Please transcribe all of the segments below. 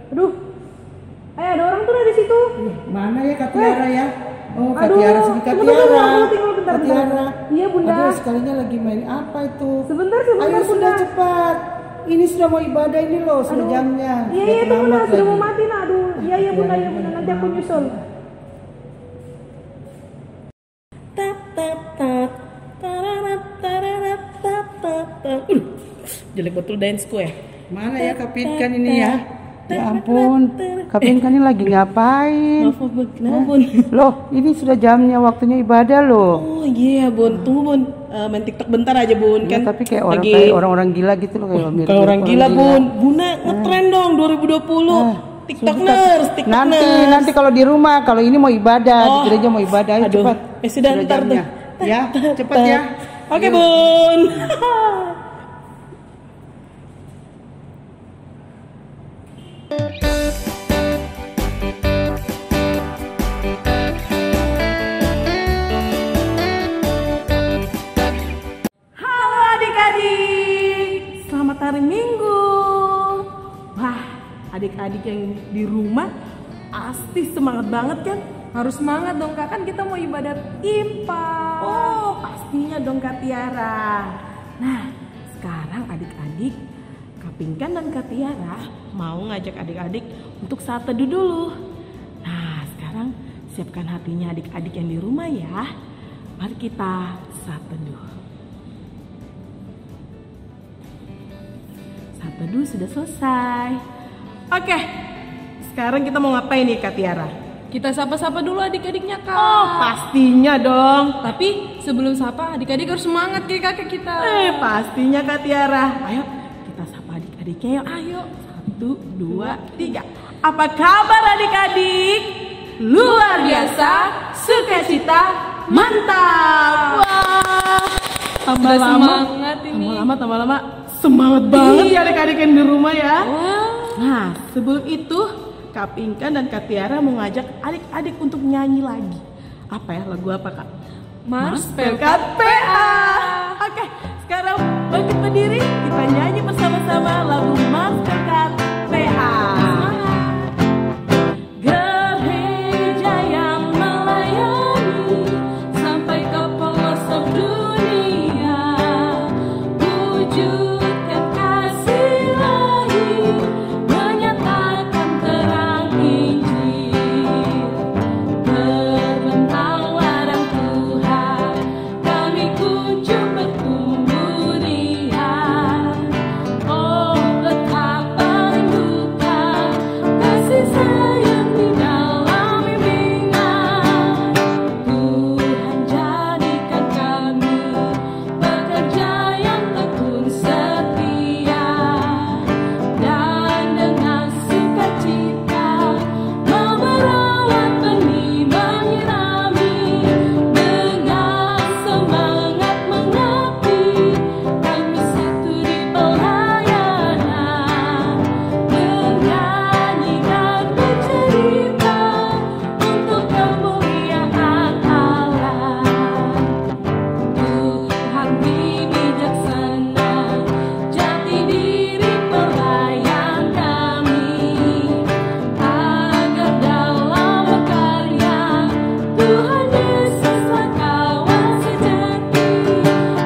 Aduh. Ada orang tuh di situ. Mana ya Kak Tiara ya? Oh, Kak Aduh, Tiara sini, Kak tunggu, Tiara. tinggal bentar. Kak Tiara. Iya, Bunda. Aduh, sekalinya lagi main apa itu? Sebentar, Ayo Bunda. sudah cepat. Ini sudah mau ibadah ini loh, sudah jamnya. Iya, itu Bunda sudah mau mati nah. Aduh, iya Bunda, nanti aku nyusul. Jelek betul dance-ku ya. Mana ya Kak Pinkan ini ya? Ya ampun, Kak Pinkan ini lagi ngapain? Kenapa Bun? Loh, ini sudah jamnya, waktunya ibadah loh. Oh iya Bun, tunggu Bun, main TikTok bentar aja Bun Ya, kan. tapi kayak orang-orang gila gitu loh, kayak orang gila Bun. Bunda ngetren dong 2020. TikTokers. Nanti kalau di rumah, kalau ini mau ibadah, di gereja mau ibadah, ayo cepat. Sudah ntar tuh. Ya, cepat ya. Oke Bun. Halo adik-adik, selamat hari Minggu. Wah, adik-adik yang di rumah pasti semangat banget kan? Harus semangat dong Kak, kan kita mau ibadat impak. Oh, pastinya dong Kak Tiara. Nah, sekarang adik-adik, Kak Pinkan dan Kak Tiara mau ngajak adik-adik untuk saat teduh dulu. Nah, sekarang siapkan hatinya adik-adik yang di rumah ya. Mari kita saat teduh. Saat teduh sudah selesai. Oke, sekarang kita mau ngapain nih Kak Tiara? Kita sapa-sapa dulu adik-adiknya Kak. Oh, pastinya dong. Tapi sebelum sapa adik-adik harus semangat kayak kakek kita. Pastinya Kak Tiara. Ayo kita sapa adik-adiknya yuk. Ayo. 1, 2, 3. Apa kabar adik-adik? Luar biasa, sukacita, mantap. Wah, tambah Sudah lama, semangat ini. tambah lama, semangat banget Iya. ya adik-adik yang di rumah ya. Wah. Nah, sebelum itu Kak Pinkan dan Kak Tiara mau ngajak adik-adik untuk nyanyi lagi. Apa ya, lagu apa Kak? Mars Pelkat PA. Oke, sekarang bangkit berdiri, kita nyanyi bersama-sama lagu Mars Pelkat PA. Gereja yang melayani sampai ke pelosok dunia, wujudkan kasih ilahi, menyatakan terang Injil. Terbentang ladang Tuhan, kami kunjung bertumbuh riang. Oh, betapa rindukan kasih sayang di dalam bimbingan. Tuhan jadikan kami pekerja yang tekun setia, dan dengan sukacita memerawat benih, menyirami, dengan semangat mengabdi. Kami satu di pelayanan, bernyanyi dan bercerita untuk kemuliaan Allah. Tuhan bijaksana, jati diri pelayan kami, agar dalam berkarya Tuhan Yesuslah kawan sejati.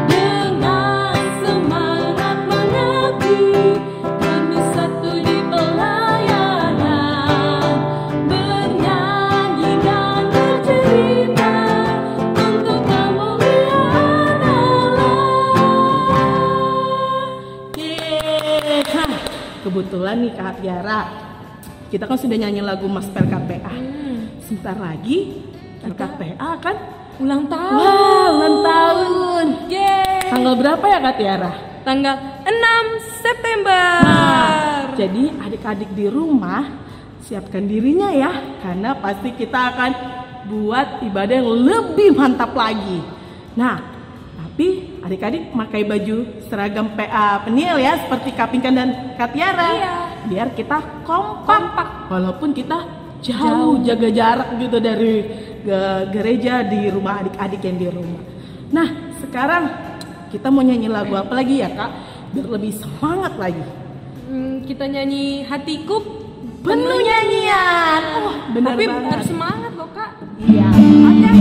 Dengan semangat mengabdi, kami satu di pelayanan, bernyanyi dan bercerita untuk kemuliaan Allah. Yeay. Hah, kebetulan nih Kak Tiara, kita kan sudah nyanyi lagu Mas Pelkat PA. Sebentar lagi Pelkat PA kan Ulang tahun. wah, ulang tahun. Yeay. Tanggal berapa ya Kak Tiara? Tanggal 6 September. Nah, jadi adik-adik di rumah siapkan dirinya ya, karena pasti kita akan buat ibadah yang lebih mantap lagi. Nah, tapi adik-adik pakai baju seragam PA Peniel ya, seperti Kak Pinkan dan Kak Tiara. Iya. Biar kita kompak, walaupun kita jauh jaga jarak gitu dari gereja di rumah adik-adik yang di rumah. Nah, sekarang kita mau nyanyi lagu apa lagi ya Kak? Biar lebih semangat lagi. Kita nyanyi Hatiku penuh nyanyian. Oh, benar Tapi banget. harus semangat loh Kak. Iya, oke.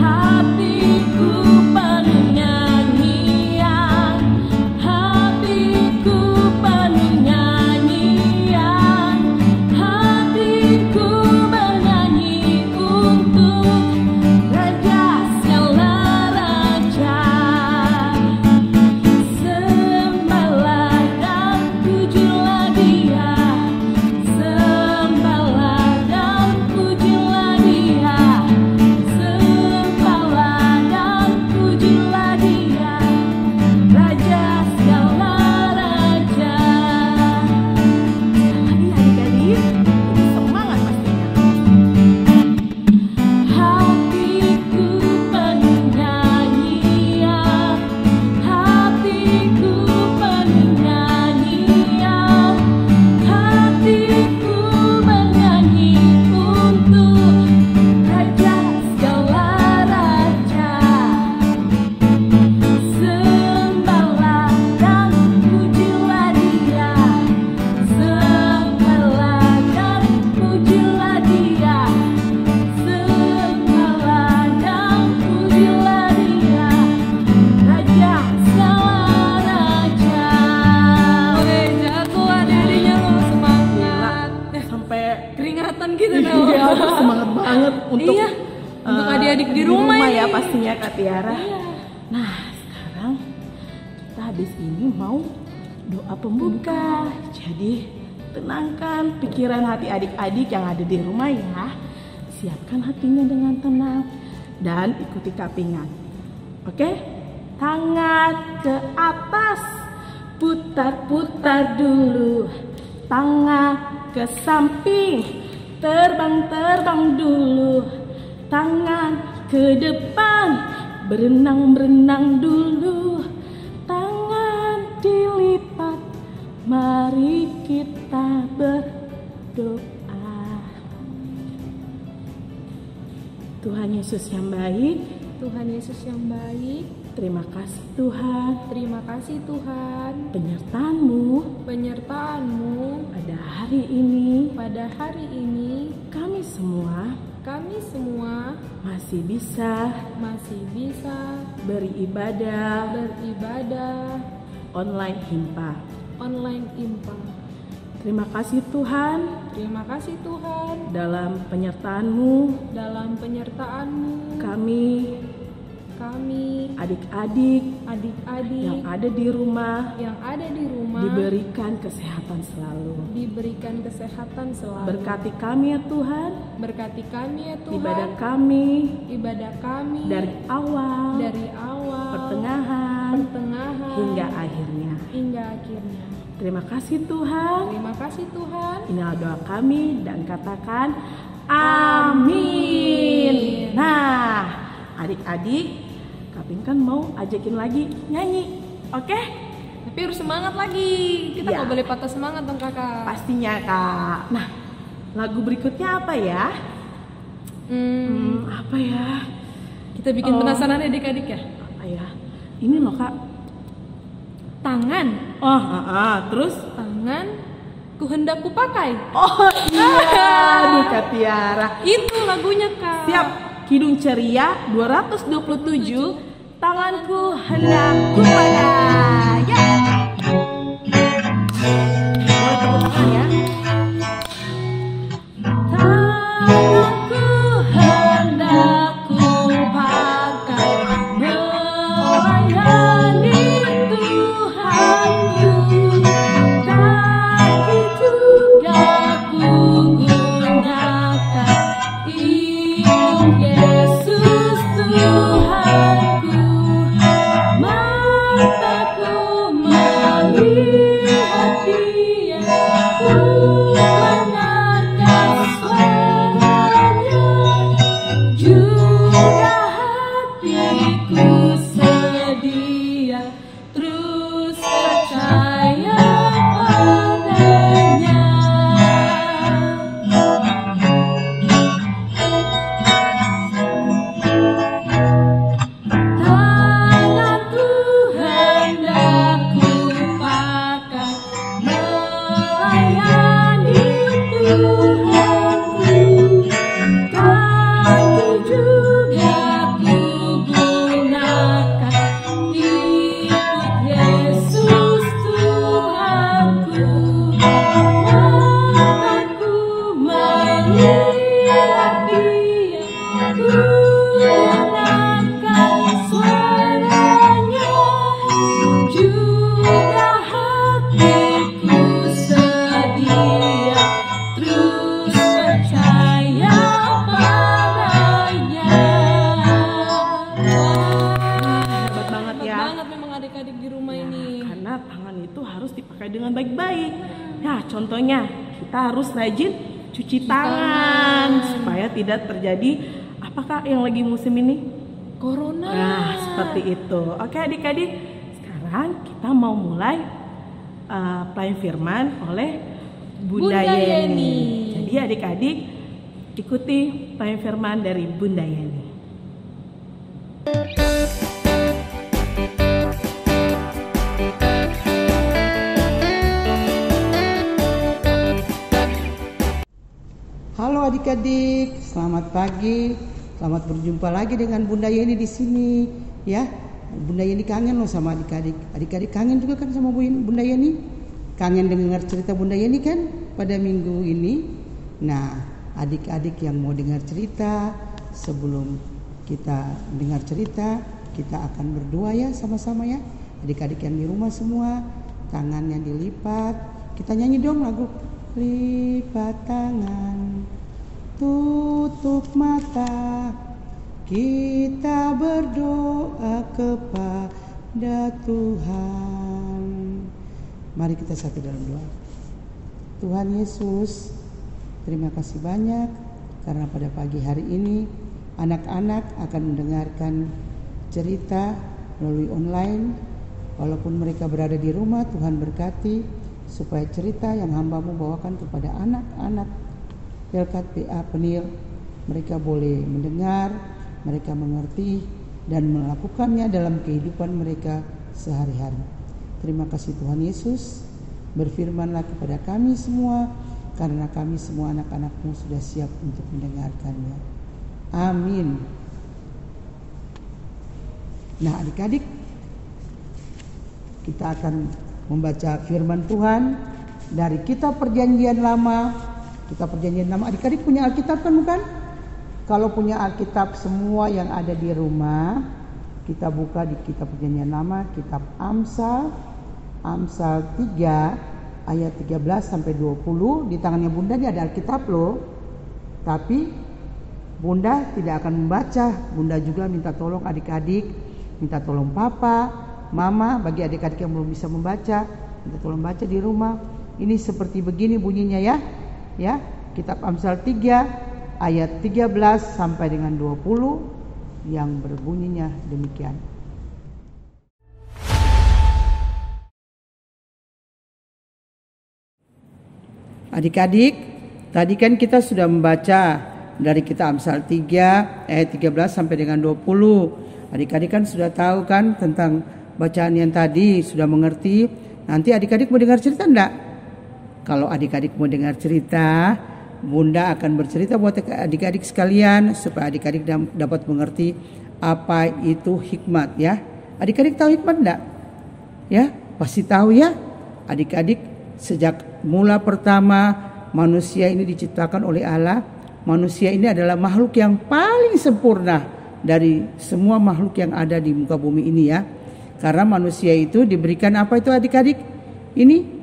Hatiku penuh nyanyian, hatiku penuh nyanyian, hatiku bernyanyi untuk Raja segala raja. Sembahlah dan pujilah Dia, sembahlah dan pujilah Dia, sembahlah dan pujilah Dia, Raja segala raja. Lagi adik-adik, lebih semangat pastinya. Hatiku penuh nyanyian, hatiku penuh nyanyian, hatiku bernyanyi untuk Raja segala raja. Sembahlah dan pujilah Dia, sembahlah dan pujilah Dia, sembahlah dan pujilah Dia, Raja segala raja. Oke, jago adik-adiknya loh, semangat. Sampai Keringatan gitu dong. iya, semangat banget untuk Iya, untuk adik-adik di rumah ya ini. pastinya Kak Tiara. Nah, sekarang kita habis ini mau doa pembuka. Jadi tenangkan pikiran hati adik-adik yang ada di rumah ya. Siapkan hatinya dengan tenang dan ikuti kapingan. Oke? Tangan ke atas, putar-putar dulu. Tangan ke samping, terbang-terbang dulu. Tangan ke depan, berenang-berenang dulu. Tangan dilipat, mari kita berdoa. Tuhan Yesus yang baik, Tuhan Yesus yang baik, terima kasih Tuhan terima kasih Tuhan penyertaan-Mu penyertaan-Mu pada hari ini. pada hari ini. Kami semua Kami semua masih bisa masih bisa beribadah beribadah online Himpa. online IMPA. Terima kasih Tuhan Terima kasih Tuhan dalam penyertaan-Mu dalam penyertaan-Mu. kami Kami adik-adik adik-adik yang ada di rumah yang ada di rumah diberikan kesehatan selalu. diberikan kesehatan selalu. Berkati kami ya Tuhan, Berkati kami ya Tuhan. ibadah kami Ibadah kami dari awal, dari awal, pertengahan, pertengahan, hingga akhirnya. hingga akhirnya. Terima kasih Tuhan. Terima kasih Tuhan. Inilah doa kami dan katakan amin. Nah, adik-adik, Kapin kan mau ajakin lagi nyanyi, oke? Tapi harus semangat lagi. Kita Ya. nggak boleh patah semangat dong kakak. Pastinya Kak. Nah, lagu berikutnya apa ya? Apa ya? Kita bikin Oh. penasaran adik-adik ya. Apa ya? Ini loh Kak. Tangan, Oh, terus? tangan, ku hendak ku pakai. Oh iya, aduh Kak Tiara. Itu lagunya kak. Siap, Kidung Ceria 227, tanganku hendak ku pakai. Ya. Boleh tepuk tangan ya. Tanganku hendak ku pakai melayani Tuhanku, kaki juga ku gunakan ikut Yesus Tuhanku, mata di rumah ini? Karena tangan itu harus dipakai dengan baik-baik. Ya, contohnya kita harus rajin cuci tangan supaya tidak terjadi apakah yang lagi musim ini? Corona. Nah, seperti itu. Oke, adik-adik, sekarang kita mau mulai pelayan firman oleh Bunda Yeni. Jadi adik-adik ikuti pelayan firman dari Bunda Yeni. Halo adik-adik, selamat pagi. Selamat berjumpa lagi dengan Bunda Yeni di sini, ya. Bunda Yeni kangen loh sama adik-adik. Adik-adik kangen juga kan sama Bunda Yeni? Kangen dengar cerita Bunda Yeni kan pada minggu ini? Nah, adik-adik yang mau dengar cerita, sebelum kita dengar cerita, kita akan berdoa ya sama-sama ya. Adik-adik yang di rumah semua, tangannya dilipat. Kita nyanyi dong lagu. Lipat tangan, tutup mata, kita berdoa kepada Tuhan. Mari kita satu dalam doa. Tuhan Yesus, terima kasih banyak karena pada pagi hari ini anak-anak akan mendengarkan cerita melalui online. Walaupun mereka berada di rumah, Tuhan berkati supaya cerita yang hamba-Mu bawakan kepada anak-anak Pelkat PA Penil, mereka boleh mendengar, mereka mengerti dan melakukannya dalam kehidupan mereka sehari-hari. Terima kasih Tuhan Yesus, berfirmanlah kepada kami semua, karena kami semua anak-anak-Mu sudah siap untuk mendengarkannya. Amin. Nah adik-adik, kita akan membaca firman Tuhan dari kitab Perjanjian Lama. Kitab Perjanjian Lama, adik-adik punya Alkitab kan bukan? Kalau punya Alkitab semua yang ada di rumah, kita buka di kitab Perjanjian Lama, kitab Amsal 3 ayat 13 sampai 20. Di tangannya Bunda ini ada Alkitab loh. Tapi Bunda tidak akan membaca. Bunda juga minta tolong adik-adik, minta tolong Papa, Mama, bagi adik-adik yang belum bisa membaca, minta tolong baca di rumah. Ini seperti begini bunyinya ya. Ya, kitab Amsal 3 ayat 13 sampai dengan 20 yang berbunyinya demikian. Adik-adik, tadi kan kita sudah membaca dari kitab Amsal 3 ayat 13 sampai dengan 20. Adik-adik kan sudah tahu kan tentang bacaan yang tadi, sudah mengerti. Nanti adik-adik mau dengar cerita enggak? Kalau adik-adik mau dengar cerita, Bunda akan bercerita buat adik-adik sekalian supaya adik-adik dapat mengerti apa itu hikmat ya. Adik-adik tahu hikmat enggak? Ya, pasti tahu ya. Adik-adik, sejak mula pertama manusia ini diciptakan oleh Allah, manusia ini adalah makhluk yang paling sempurna dari semua makhluk yang ada di muka bumi ini ya. Karena manusia itu diberikan apa itu adik-adik? Ini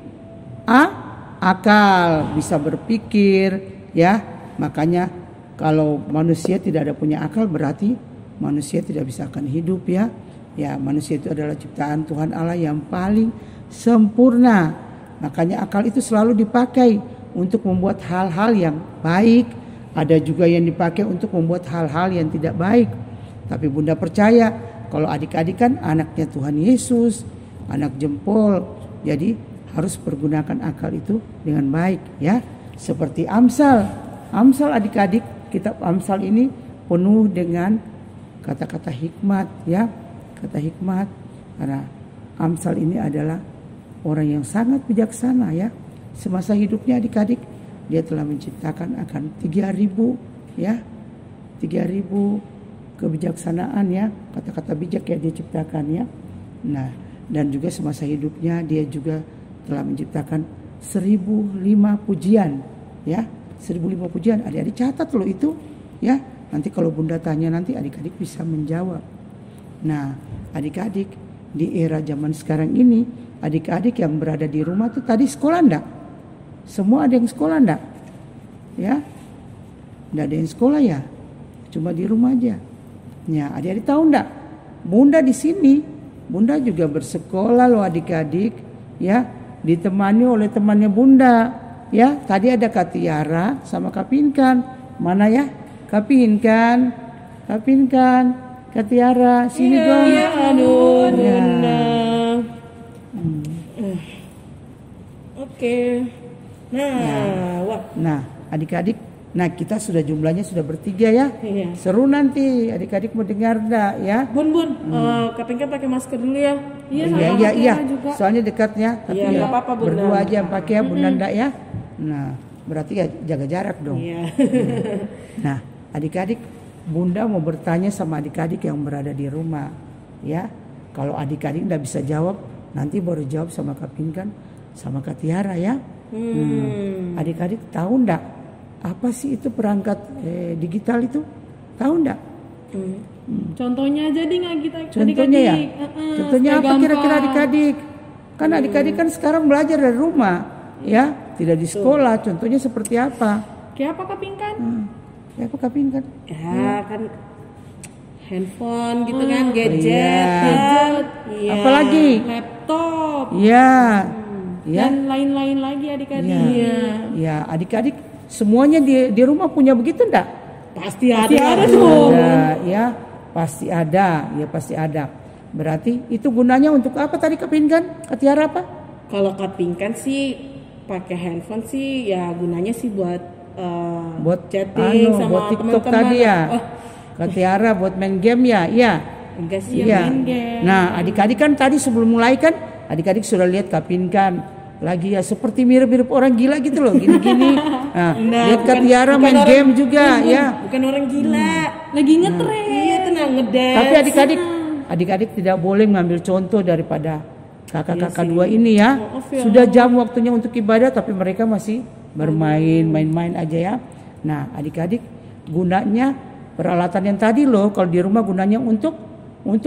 akal, bisa berpikir ya. Makanya kalau manusia tidak ada punya akal berarti manusia tidak bisa akan hidup ya. Ya, manusia itu adalah ciptaan Tuhan Allah yang paling sempurna. Makanya akal itu selalu dipakai untuk membuat hal-hal yang baik. Ada juga yang dipakai untuk membuat hal-hal yang tidak baik. Tapi Bunda percaya kalau adik-adik kan anaknya Tuhan Yesus, anak jempol. Jadi harus pergunakan akal itu dengan baik ya. Seperti Amsal. Amsal adik-adik, kitab Amsal ini penuh dengan kata-kata hikmat ya. Kata hikmat. Karena Amsal ini adalah orang yang sangat bijaksana ya. Semasa hidupnya adik-adik dia telah menciptakan akan 3.000 ya. 3.000 kebijaksanaan ya, kata-kata bijak ya dia ciptakan ya. Nah, dan juga semasa hidupnya dia juga telah menciptakan 1.005 pujian ya. 1.005 pujian, adik-adik catat loh itu ya. Nanti kalau Bunda tanya nanti adik-adik bisa menjawab. Nah, adik-adik di era zaman sekarang ini, adik-adik yang berada di rumah tuh tadi sekolah enggak? Semua ada yang sekolah enggak? Ya. Enggak ada yang sekolah ya. Cuma di rumah aja. Ya, adik-adik tahu enggak? Bunda di sini Bunda juga bersekolah loh adik-adik, ya, ditemani oleh temannya Bunda, ya. Tadi ada Kak Tiara sama Kak Pinkan. Mana ya? Kak Pinkan, Kak Tiara, sini dong. Iya, aduh, Ya. Bunda. Oke. Nah, wah. Nah, adik-adik, nah kita sudah jumlahnya sudah bertiga ya. Iya. Seru nanti, adik-adik mau dengar enggak ya? Bun, Kak Pinkan pakai masker dulu ya. Iya, sama Iya, Kak iya. Tiara juga. Soalnya dekatnya, tapi Iya, ya, nggak apa-apa, Bunda. berdua aja yang pakai ya, Bunda enggak ya. Nah, berarti ya jaga jarak dong. Iya. Nah, adik-adik, Bunda mau bertanya sama adik-adik yang berada di rumah, ya. Kalau adik-adik enggak bisa jawab, nanti baru jawab sama Kak Pinkan, sama Kak Tiara ya. Adik-adik tahu enggak apa sih itu perangkat digital itu? Tahu enggak? Contohnya aja deh nggak kita. Contohnya ya? Contohnya supaya apa kira-kira gampang. adik-adik? Kan adik-adik kan sekarang belajar dari rumah, ya, tidak di sekolah. Contohnya seperti apa? Kayak apa Kak Pinkan? Ya apa Kak Pinkan? Ya kan handphone gitu kan, gadget. Iya. Iya. Apalagi? Laptop Ya, ya, dan lain-lain lagi adik-adik. ya, ya. Adik-adik semuanya di rumah punya begitu enggak? Pasti ada tuh. Ada, ya, pasti ada, ya pasti ada. Berarti itu gunanya untuk apa tadi Kak Pinkan? Kak Tiara apa? Kalau Kak Pinkan sih pakai handphone sih ya gunanya sih buat Buat chatting sama buat TikTok teman-teman. tadi ya. Oh, Kak Tiara buat main game ya, iya. enggak sih. Iya. main game. Nah, adik-adik kan tadi sebelum mulai kan, adik-adik sudah lihat Kak Pinkan lagi ya seperti mirip-mirip orang gila gitu loh, gini-gini. Nah, lihat Kak Tiara main game juga ya. Bukan orang gila. Lagi ngetren. Iya, tenang ngedance. Tapi adik-adik tidak boleh mengambil contoh daripada kakak-kakak dua ini ya. Sudah jam waktunya untuk ibadah tapi mereka masih main-main aja ya. Nah, adik-adik gunanya peralatan yang tadi loh kalau di rumah gunanya untuk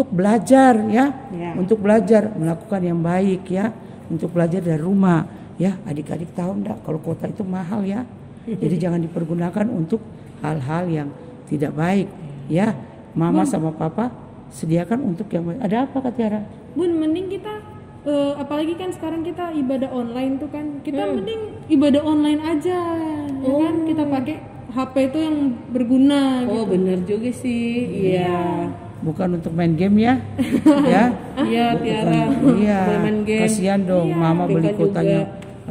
belajar ya. Untuk belajar melakukan yang baik ya. Untuk belajar dari rumah ya. Adik-adik tahu enggak kalau kuota itu mahal ya. Jadi jangan dipergunakan untuk hal-hal yang tidak baik ya. Mama sama papa sediakan untuk yang baik. Ada apa Kak Tiara? Bun, mending kita apalagi kan sekarang kita ibadah online tuh kan. Kita mending ibadah online aja. Ya kan kita pakai HP itu yang berguna Oh, gitu. bener juga sih. Iya. Bukan untuk main game ya. Ya. Iya, Tiara. Iya. Boleh main game. Kasihan dong mama beli Pinkan kuotanya.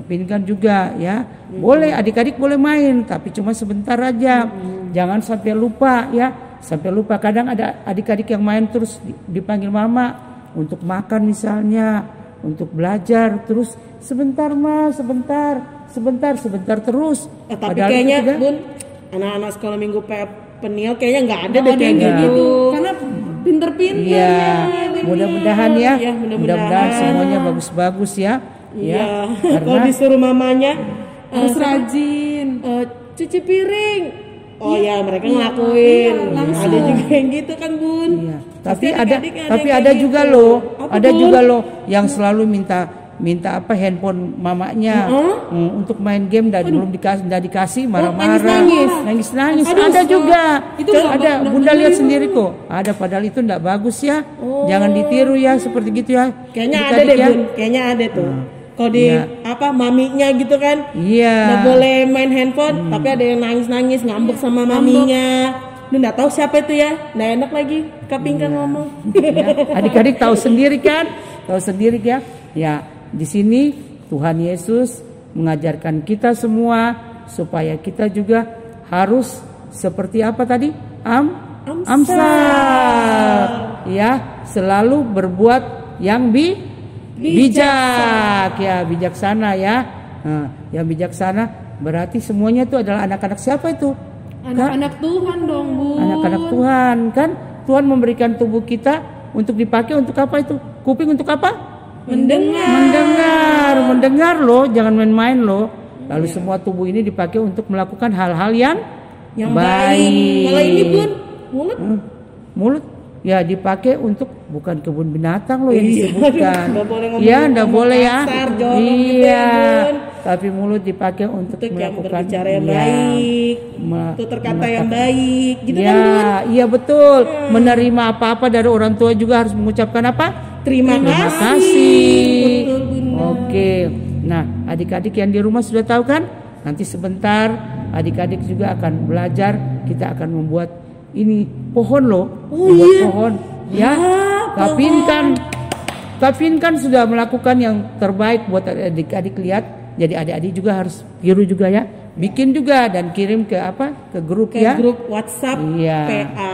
Pinkan juga ya. Boleh adik-adik boleh main tapi cuma sebentar aja. Jangan sampai lupa ya. Sampai lupa kadang ada adik-adik yang main terus dipanggil mama untuk makan misalnya, untuk belajar terus sebentar Mas, sebentar terus. Tapi Padahal itu kayaknya tidak- Bun, anak-anak sekolah minggu penil kayaknya nggak ada deh Ada kayak yang gitu. Karena pinter-pinter Iya, ya. mudah-mudahan ya. Iya, Mudah-mudahan mudah-mudahan. semuanya bagus-bagus ya. Iya. Ya, Kalau disuruh mamanya Harus rajin. cuci piring. Oh ya, mereka ngelakuin. Ada juga yang gitu kan, Bun. Iya. Pasti Tapi ada adik-adik tapi yang ada kayak juga gitu. loh. Apa, Ada Bun? juga loh yang selalu minta apa handphone mamanya untuk main game dan belum dikasih marah-marah. Nangis-nangis. Ada juga. Itu ada Bunda lihat sendiri kok. Ada padahal itu enggak bagus ya. Jangan ditiru ya seperti gitu ya. Kayaknya ada Adik-adik deh, ya. Bun. Kayaknya ada tuh. Kalau di Iya. maminya gitu kan. Iya. Nggak boleh main handphone, tapi ada yang nangis-nangis ngambek sama maminya. Lu nggak tahu siapa itu ya? Nggak enak lagi. Kak Pinkan ngomong. Ya, adik-adik tahu sendiri kan? Tahu sendiri ya? Ya, di sini Tuhan Yesus mengajarkan kita semua supaya kita juga harus seperti apa tadi? Amsal. Ya, selalu berbuat yang bijak ya, bijaksana ya. Nah, yang bijaksana berarti semuanya itu adalah anak-anak siapa itu? Anak-anak Tuhan dong, Bu. Anak-anak Tuhan kan. Tuhan memberikan tubuh kita untuk dipakai untuk apa itu? Kuping untuk apa? Mendengar loh, jangan main-main loh. Lalu semua tubuh ini dipakai untuk melakukan hal-hal yang baik. Kalau ini Bun, Mulut ya dipakai untuk bukan kebun binatang loh yang Iya, disebutkan. nggak boleh ngomong Iya, enggak boleh ya. kasar, jorok gitu Iya. ya, Bun. Tapi mulut dipakai untuk untuk yang melakukan berbicara yang iya, baik, tutur kata yang baik, gitu kan Bun? Ya, iya betul. Menerima apa-apa dari orang tua juga harus mengucapkan apa? Terima Terima kasih. kasih. Betul, Bunda. Oke. Nah, adik-adik yang di rumah sudah tahu kan? Nanti sebentar adik-adik juga akan belajar. Kita akan membuat ini pohon loh. Membuat pohon. Ya. Kapin kan sudah melakukan yang terbaik buat adik-adik lihat. Jadi adik-adik juga harus tiru juga ya. Bikin juga dan kirim ke Ke grup Ke ya. grup WhatsApp Iya. PA.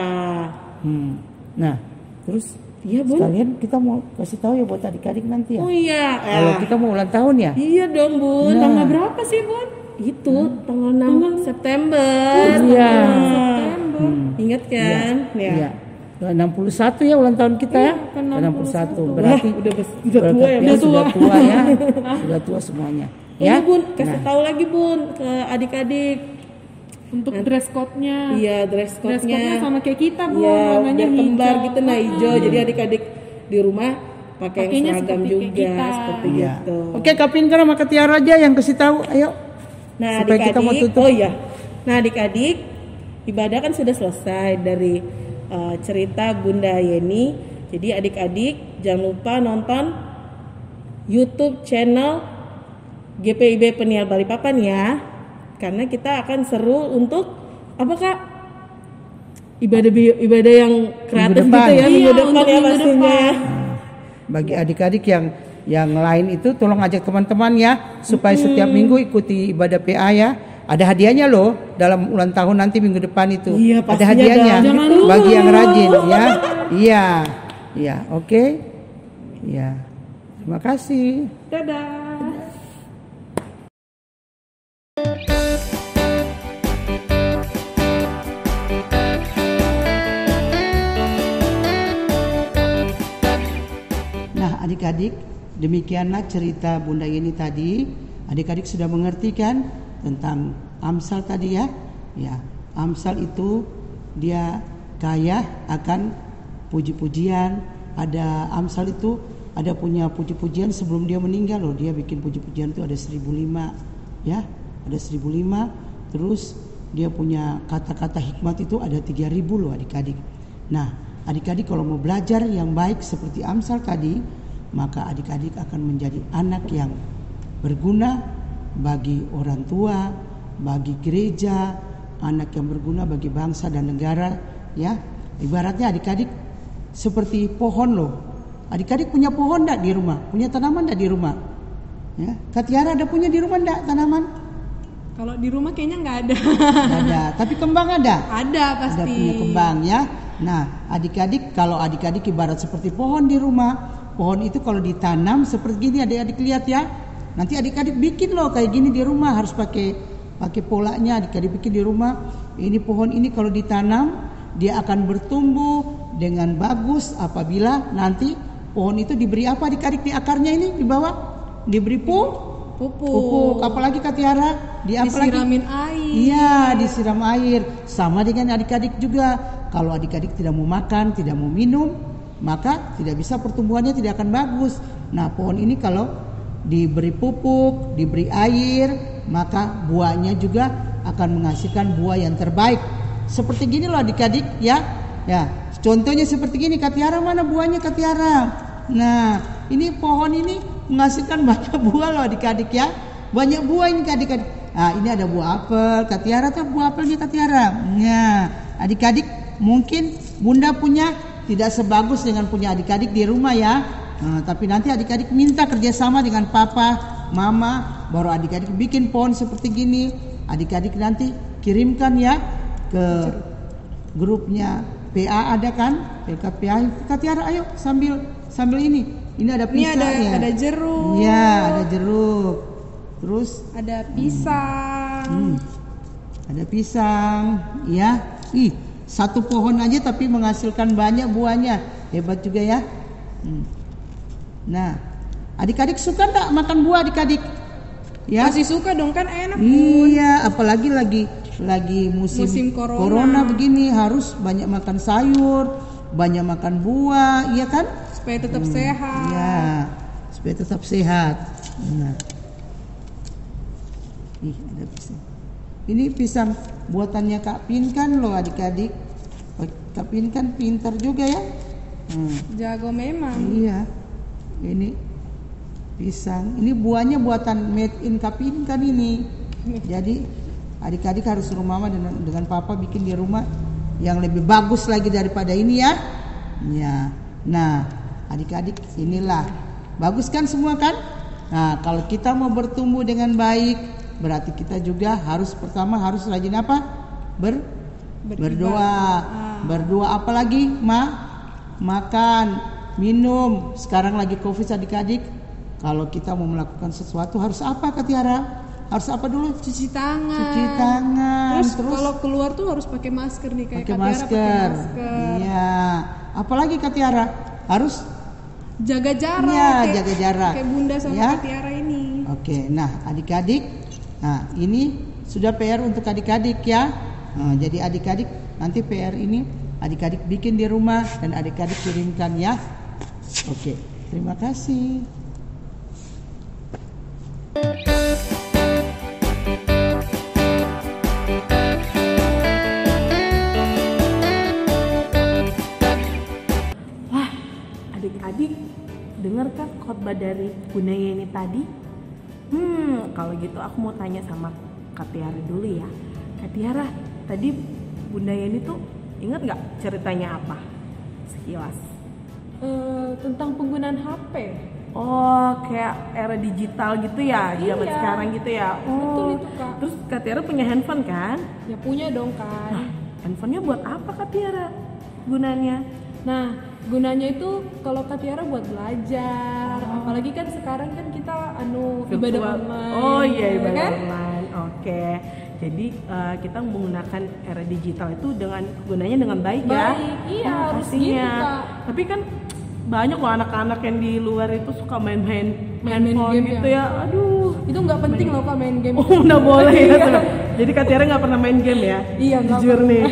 Nah, terus Iya, Bun. sekalian kita mau kasih tahu ya buat adik-adik nanti ya. Oh iya. Kalau kita mau ulang tahun ya. Iya dong, Bun. Nah. Tanggal berapa sih, Bun? Itu tanggal 6 September. Iya. September. Ingat kan? Iya. 61 ya ulang tahun kita ya. kan 61. Berarti Udah tua ya, berarti sudah tua ya. Sudah tua semuanya. Ya, Ya. Bun, kasih tahu lagi, Bun, ke adik-adik. Untuk dress code-nya. Iya, dress Dress code-nya code-nya. sama kayak kita, Bun. Iya, Warnanya biar kembar hijau. gitu, nah hijau. Jadi adik-adik di rumah pakai yang Pakainya seragam seperti juga, kayak kita. seperti Iya. gitu. Oke, Kapin sama Ketiara aja yang kasih tahu. Ayo. Nah, Supaya kita mau adik-adik, tutup. oh iya. Nah, adik-adik, ibadah kan sudah selesai dari cerita Bunda Yeni. Jadi adik-adik jangan lupa nonton YouTube channel GPIB Penyiar Balikpapan ya. Karena kita akan seru untuk apa, Kak? Ibadah yang kreatif depan. gitu ya, minggu Iya, depan untuk ya minggu pastinya ya. Bagi adik-adik yang lain itu tolong ajak teman-teman ya supaya setiap minggu ikuti ibadah PA ya. Ada hadiahnya loh dalam ulang tahun nanti minggu depan itu. Iya, Ada pastinya hadiahnya dong. Jangan lupa. bagi yang rajin ya. Iya. Iya, oke. Iya. Terima kasih. Dadah. Nah, adik-adik, demikianlah cerita Bunda Yeni tadi. Adik-adik sudah mengerti kan tentang Amsal tadi ya? Ya, Amsal itu dia kaya akan puji-pujian. Ada Amsal itu ada punya puji-pujian sebelum dia meninggal loh. Dia bikin puji-pujian itu ada 1005 ya, ada 1005. Terus dia punya kata-kata hikmat itu ada 3000 loh adik-adik. Nah, adik-adik kalau mau belajar yang baik seperti Amsal tadi, maka adik-adik akan menjadi anak yang berguna bagi orang tua, bagi gereja, anak yang berguna bagi bangsa dan negara ya. Ibaratnya adik-adik seperti pohon loh. Adik-adik punya pohon enggak di rumah? Punya tanaman enggak di rumah? Ya, Katiara ada punya di rumah enggak tanaman? Kalau di rumah kayaknya nggak ada. Nggak ada, tapi kembang ada. Ada pasti. Ada punya kembang ya. Nah, adik-adik kalau adik-adik ibarat seperti pohon di rumah. Pohon itu kalau ditanam seperti gini adik-adik lihat ya. Nanti adik-adik bikin loh kayak gini di rumah, harus pakai polanya adik-adik bikin di rumah. Ini pohon ini kalau ditanam dia akan bertumbuh dengan bagus apabila nanti pohon itu diberi apa adik-adik di akarnya ini di bawah? Diberi pupuk. Apalagi Katiara? Disiramin air. Iya, disiram air. Sama dengan adik-adik juga. Kalau adik-adik tidak mau makan, tidak mau minum, maka tidak bisa pertumbuhannya tidak akan bagus. Nah, pohon ini kalau diberi pupuk, diberi air, maka buahnya juga akan menghasilkan buah yang terbaik. Seperti gini loh adik-adik ya. Ya, contohnya seperti gini. Katiara mana buahnya Katiara? Nah, ini pohon ini menghasilkan banyak buah loh adik-adik ya. Banyak buah ini adik-adik. Nah, ini ada buah apel. Katiara tuh buah apelnya Katiara. Nah, adik-adik mungkin Bunda punya tidak sebagus dengan punya adik-adik di rumah ya. Nah, tapi nanti adik-adik minta kerjasama dengan papa, mama, baru adik-adik bikin pohon seperti gini. Adik-adik nanti kirimkan ya ke grupnya PA ada kan? PA. Katiara ayo sambil ini. Ini ada pisang Ini ya. ada jeruk. Iya, ada jeruk. Terus Ada pisang. ada pisang, ya. Satu pohon aja tapi menghasilkan banyak buahnya. Hebat juga ya. Nah, adik-adik suka enggak makan buah adik-adik? Ya. Masih suka dong, kan enak. Iya, apalagi lagi musim corona begini harus banyak makan sayur, banyak makan buah, iya kan? Supaya tetap sehat. Iya, supaya tetap sehat. Nah. Ada pisang. Ini pisang buatannya Kak Pin kan loh adik-adik. Kak Pin kan pintar juga ya. Jago memang. Iya, ini pisang. Ini buahnya buatan made in Kapin kan ini. Jadi adik-adik harus suruh mama dengan papa bikin di rumah yang lebih bagus lagi daripada ini ya. Ya. Nah, adik-adik inilah bagus kan semua kan? Nah, kalau kita mau bertumbuh dengan baik, berarti kita juga pertama harus rajin apa? Berdoa. Berdoa apalagi? Makan, minum. Sekarang lagi Covid adik-adik. Kalau kita mau melakukan sesuatu harus apa Kak Tiara? Harus apa dulu? Cuci tangan. Cuci tangan. Terus kalau keluar tuh harus pakai masker nih kayak pakai Kak Tiara masker. pakai masker. Iya. Apalagi Kak Tiara? Harus Jaga jarak. Iya, kayak- jaga jarak. Kayak Bunda sama Ya. Kak Tiara ini. Oke, nah adik-adik, nah ini sudah PR untuk adik-adik ya. Nah, jadi adik-adik nanti PR ini adik-adik bikin di rumah dan adik-adik kirimkan ya. Oke, terima kasih. Wah, adik-adik dengar kan khotbah dari Bunda Yeni tadi? Kalau gitu aku mau tanya sama Kak Tiara dulu ya. Kak Tiara, tadi Bunda Yeni tuh ingat nggak ceritanya apa? Sekilas. Tentang penggunaan HP. Oh, kayak era digital gitu ya, zaman Iya. sekarang gitu ya. Betul itu, Kak. Terus Kak Tiara punya handphone kan? Ya punya dong kan. Handphonenya buat apa Kak Tiara? Gunanya? Nah, gunanya itu kalau Kak Tiara buat belajar. Apalagi kan sekarang kan kita ibadah Virtual. online. Oh iya, ya ibadah kan? online. Oke. Jadi kita menggunakan era digital itu dengan gunanya dengan baik ya. Baik, iya, harus pastinya. gitu, Kak. Tapi kan banyak loh anak-anak yang di luar itu suka main-main Main-main handphone game gitu ya. Aduh. Itu nggak penting loh Kak main game. Oh, nggak boleh ya. Iya. Sebenarnya. Jadi Kak Tiara nggak pernah main game ya? Iya, nggak Jujur nih.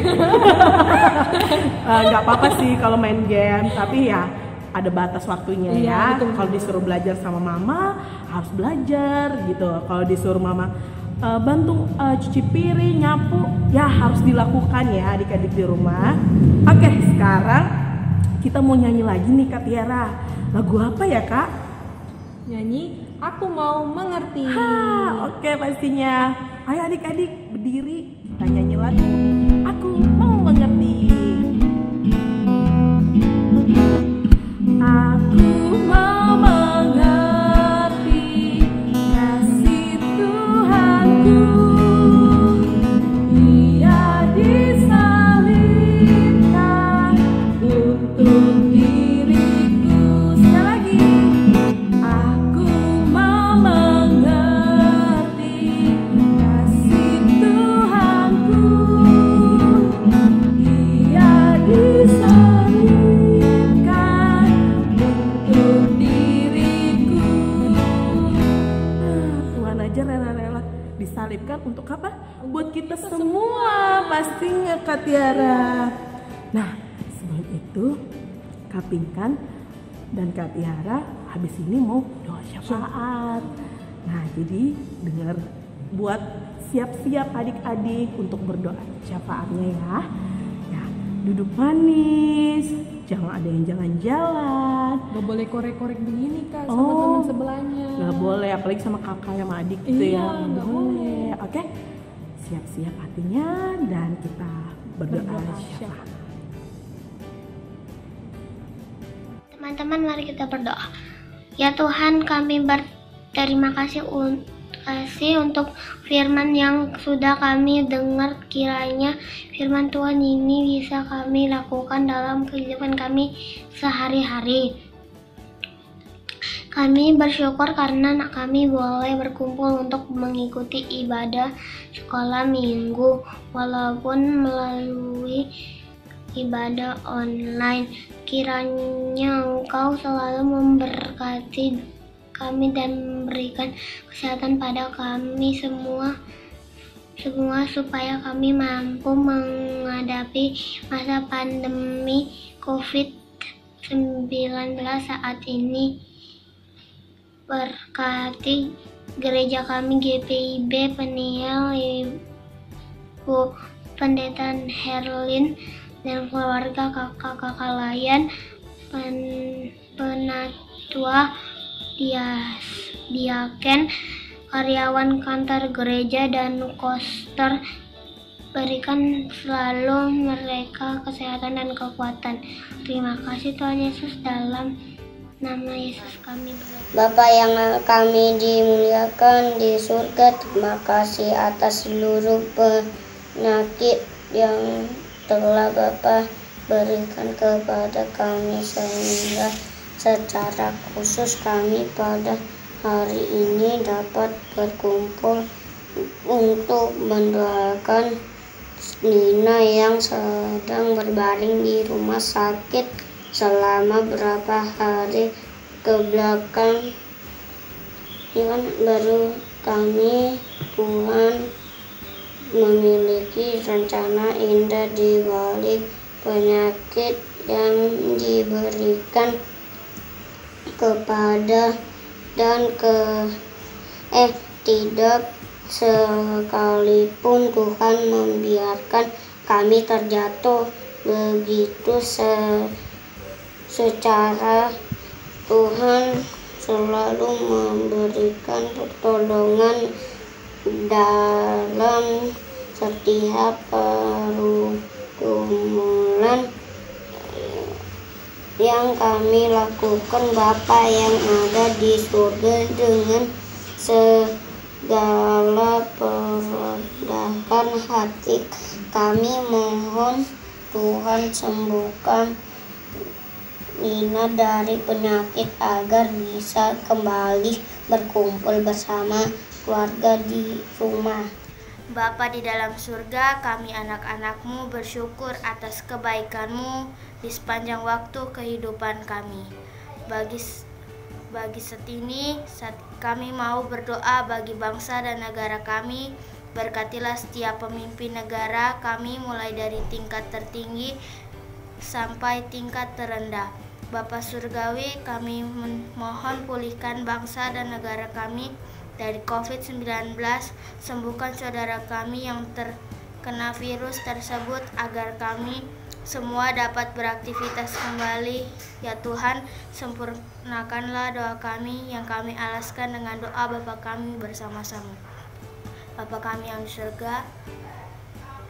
Nggak apa-apa sih kalau main game, tapi ya ada batas waktunya Iya, ya. betul. Kalau disuruh belajar sama mama harus belajar gitu. Kalau disuruh mama bantu cuci piring, nyapu, ya harus dilakukan ya adik-adik di rumah. Oke, sekarang kita mau nyanyi lagi nih Kak Tiara. Lagu apa ya Kak? Nyanyi Aku Mau Mengerti. Oke pastinya. Ayo adik-adik berdiri, kita nyanyi lagu Aku Mau Mengerti. Aku mau mengerti kasih Tuhanku. Ia disalibkan untuk diriku. Sekali lagi. Aku mau mengerti kasih Tuhanku. Ia disalibkan untuk diriku. Tuhan aja rela-rela disalibkan untuk apa? Buat kita semua pastinya Kak Tiara. Nah, sebelum itu Kak Pinkan dan Kak Tiara habis ini mau doa syafaat. Nah, jadi dengar buat siap-siap adik-adik untuk berdoa syafaatnya ya. Ya, duduk manis, jangan ada yang jalan-jalan. Gak boleh korek-korek begini Kak sama Oh. teman sebelahnya. Nggak boleh, apalagi sama kakak sama adik gitu Iya, ya. nggak boleh. Oke, siap-siap hatinya dan kita berdoa Berdoa syafaat. Teman-teman, mari kita berdoa. Ya Tuhan, kami berterima kasih untuk firman yang sudah kami dengar. Kiranya firman Tuhan ini bisa kami lakukan dalam kehidupan kami sehari-hari. Kami bersyukur karena kami boleh berkumpul untuk mengikuti ibadah sekolah minggu walaupun melalui ibadah online. Kiranya Engkau selalu memberkati kami dan memberikan kesehatan pada kami semua supaya kami mampu menghadapi masa pandemi COVID-19 saat ini. Berkati gereja kami GPIB Peniel, Ibu Pendeta Herlin dan keluarga kakak-kakak lain. penatua, diaken, karyawan kantor gereja, dan koster. Berikan selalu mereka kesehatan dan kekuatan. Terima kasih Tuhan Yesus, dalam nama Yesus kami berdoa. Bapa yang kami dimuliakan di surga, terima kasih atas seluruh penyakit yang telah Bapa berikan kepada kami, sehingga secara khusus kami pada hari ini dapat berkumpul untuk mendoakan Nina yang sedang berbaring di rumah sakit selama beberapa hari kebelakang. Yang baru kami, Tuhan, memiliki rencana indah di balik penyakit yang diberikan kepada dan tidak sekalipun Tuhan membiarkan kami terjatuh begitu secara Tuhan selalu memberikan pertolongan dalam setiap pergumulan yang kami lakukan. Bapa yang ada di surga, dengan segala perendahan hati kami mohon Tuhan sembuhkan Nina dari penyakit agar bisa kembali berkumpul bersama keluarga di rumah. Bapa di dalam surga, kami anak-anak-Mu bersyukur atas kebaikan-Mu di sepanjang waktu kehidupan kami. Bagi saat ini, kami mau berdoa bagi bangsa dan negara kami. Berkatilah setiap pemimpin negara kami, mulai dari tingkat tertinggi sampai tingkat terendah. Bapa Surgawi, kami mohon pulihkan bangsa dan negara kami dari COVID-19. Sembuhkan saudara kami yang terkena virus tersebut agar kami semua dapat beraktivitas kembali. Ya Tuhan, sempurnakanlah doa kami yang kami alaskan dengan doa Bapa kami bersama-sama. Bapa kami yang di surga,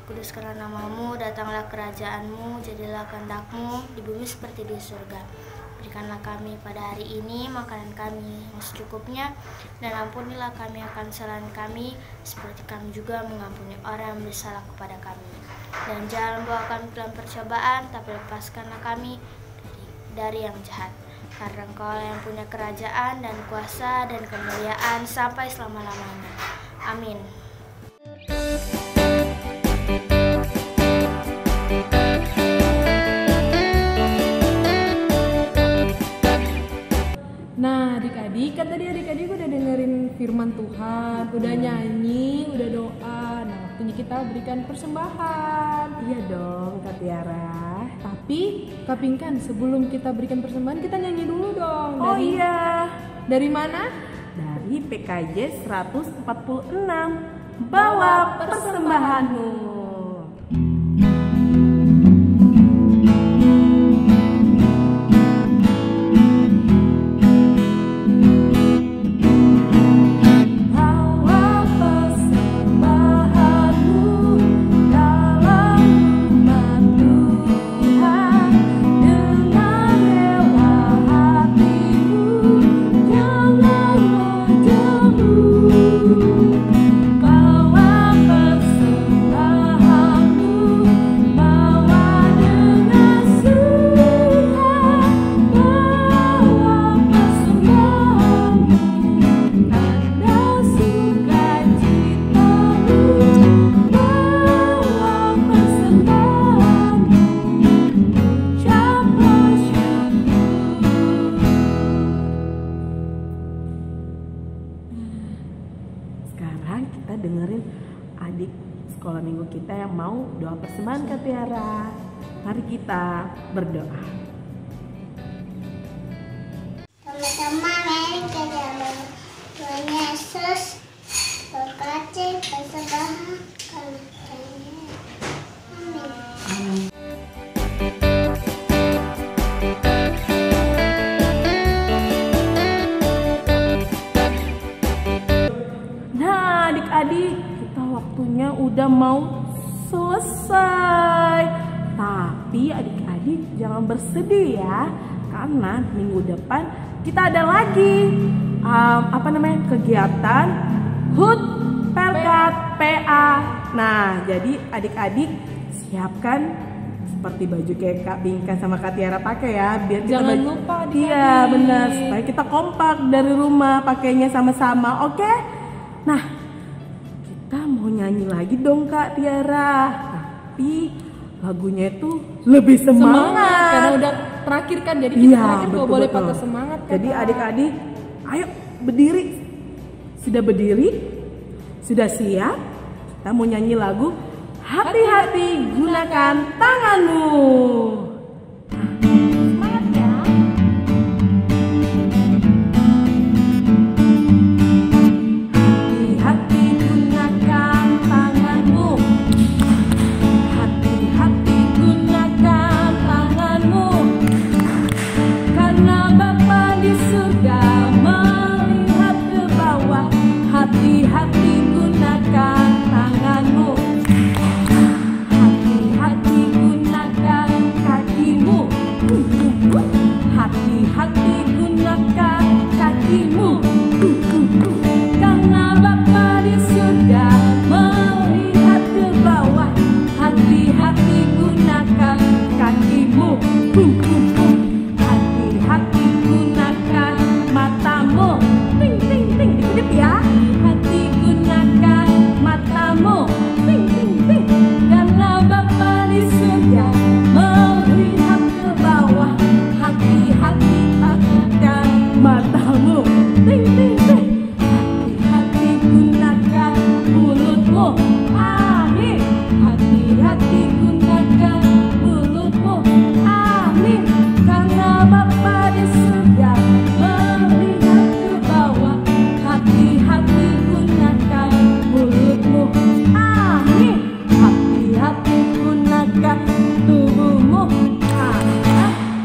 kuduskanlah nama-Mu, datanglah kerajaan-Mu, jadilah kehendak-Mu di bumi seperti di surga. Berikanlah kami pada hari ini makanan kami yang secukupnya, dan ampunilah kami akan kesalahan kami, seperti kami juga mengampuni orang yang bersalah kepada kami. Dan jangan bawa kami dalam percobaan, tapi lepaskanlah kami dari yang jahat. Karena Engkau yang punya kerajaan dan kuasa dan kemuliaan sampai selama-lamanya. Amin. Nah, adik-adik, kan tadi adik-adik udah dengerin firman Tuhan, udah nyanyi, udah doa. Nah, waktunya kita berikan persembahan. Iya dong Kak Tiara. Tapi, Kak Pinkan, sebelum kita berikan persembahan, kita nyanyi dulu dong. Oh iya, Dari mana? dari PKJ 146. Bawa persembahanmu. Sekarang kita dengerin adik sekolah minggu kita yang mau doa persembahan Kak Tiara. Mari kita berdoa. Sama-sama mari kita berdoa. Tuhan Yesus berkati persembahan kami. Amin. waktunya udah mau selesai. Tapi adik-adik jangan bersedih ya, karena minggu depan kita ada lagi kegiatan HUT Pelkat PA. Nah, jadi adik-adik siapkan seperti baju kayak Kak Bingka sama Kak Tiara pakai ya, biar kita Jangan lupa adik-adik. Iya benar, supaya kita kompak dari rumah pakainya sama-sama, oke? Nah, kita mau nyanyi lagi dong Kak Tiara, tapi lagunya itu lebih semangat. Karena udah terakhir kan, jadi kita terakhir gak boleh betul. patah semangat kan. Jadi adik-adik, ayo berdiri. Sudah berdiri? Sudah siap? Kita mau nyanyi lagu Hati-hati gunakan tanganmu. Semangat ya. Hati-hati gunakan tanganmu. Hati-hati gunakan tanganmu. Karena Bapa di surga melihat ke bawah. Hati-hati gunakan tanganmu. Hati-hati gunakan kakimu. Hati-hati gunakan kakimu. Karena Bapa di surga melihat ke bawah. Hati-hati gunakan kakimu. Hati-hati gunakan matamu. Ting ting ting, dikit ya. Hati gunakan matamu. Ting ting ting. Karena Bapa di surga melihat ke bawah. Hati-hati gunakan matamu. Ting ting ting. Hati-hati gunakan mulutmu. Amin. Hati-hati gunakan mulutmu. Amin. Karena Bapa di surga melihat ke bawah. Hati-hati gunakan mulutmu. Amin. Hati-hati gunakan tubuhmu.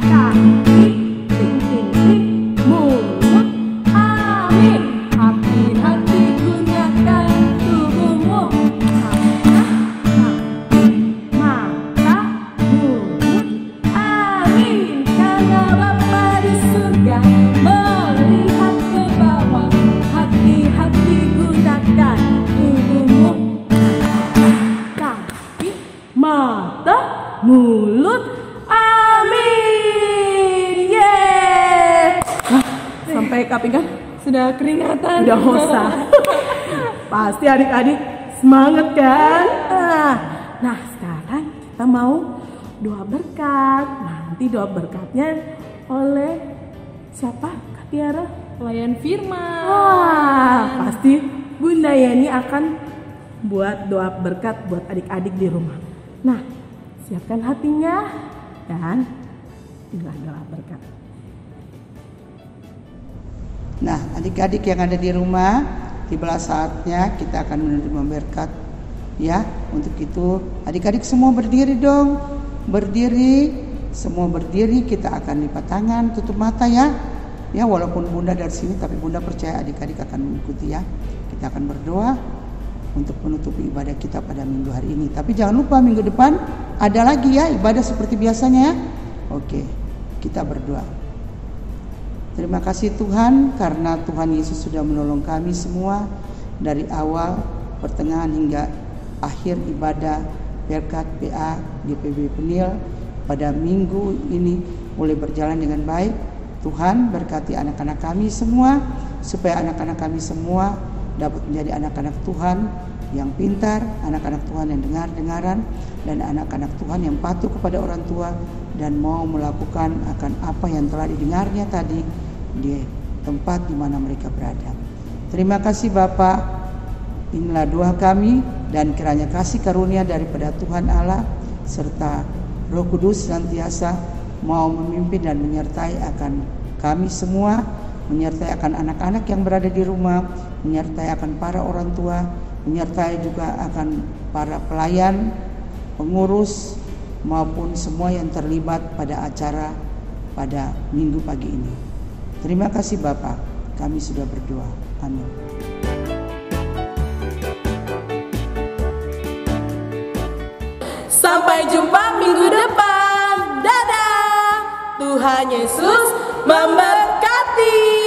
Kaki, ting ting ting, mulut. Amin. Hati-hati gunakan tubuhmu. Kaki, mata, mulut. Amin. Karena Bapa di surga melihat ke bawah. Hati-hati gunakan tubuhmu. Kaki, mata, mulut. Amin. Yeay. Sampai kaping kan? Sudah keringatan. Udah hosa. Pasti adik-adik semangat kan? Nah, sekarang kita mau doa berkat. Nanti doa berkatnya oleh siapa? Kak Tiara? Pelayan firman. Wah, pasti Bunda Yani akan buat doa berkat buat adik-adik di rumah. Nah, siapkan hatinya dan inilah doa berkat. Nah, adik-adik yang ada di rumah, tibalah saatnya kita akan menerima berkat. Ya, untuk itu adik-adik semua berdiri dong. Berdiri, semua berdiri, kita akan lipat tangan, tutup mata ya. Ya, walaupun Bunda dari sini, tapi Bunda percaya adik-adik akan mengikuti ya. Kita akan berdoa untuk menutupi ibadah kita pada minggu hari ini. Tapi jangan lupa minggu depan ada lagi ya ibadah seperti biasanya ya. Oke, kita berdoa. Terima kasih Tuhan karena Tuhan Yesus sudah menolong kami semua dari awal, pertengahan hingga akhir ibadah berkat PA GPB Penil pada minggu ini boleh berjalan dengan baik. Tuhan berkati anak-anak kami semua supaya anak-anak kami semua dapat menjadi anak-anak Tuhan yang pintar, anak-anak Tuhan yang dengar-dengaran, dan anak-anak Tuhan yang patuh kepada orang tua dan mau melakukan akan apa yang telah didengarnya tadi di tempat di mana mereka berada. Terima kasih Bapa. Inilah doa kami dan kiranya kasih karunia daripada Tuhan Allah serta Roh Kudus senantiasa mau memimpin dan menyertai akan kami semua, menyertai akan anak-anak yang berada di rumah, menyertai akan para orang tua, menyertai juga akan para pelayan, pengurus maupun semua yang terlibat pada acara pada minggu pagi ini. Terima kasih Bapak, kami sudah berdoa. Amin. Sampai jumpa minggu depan. Dadah. Tuhan Yesus memberkati.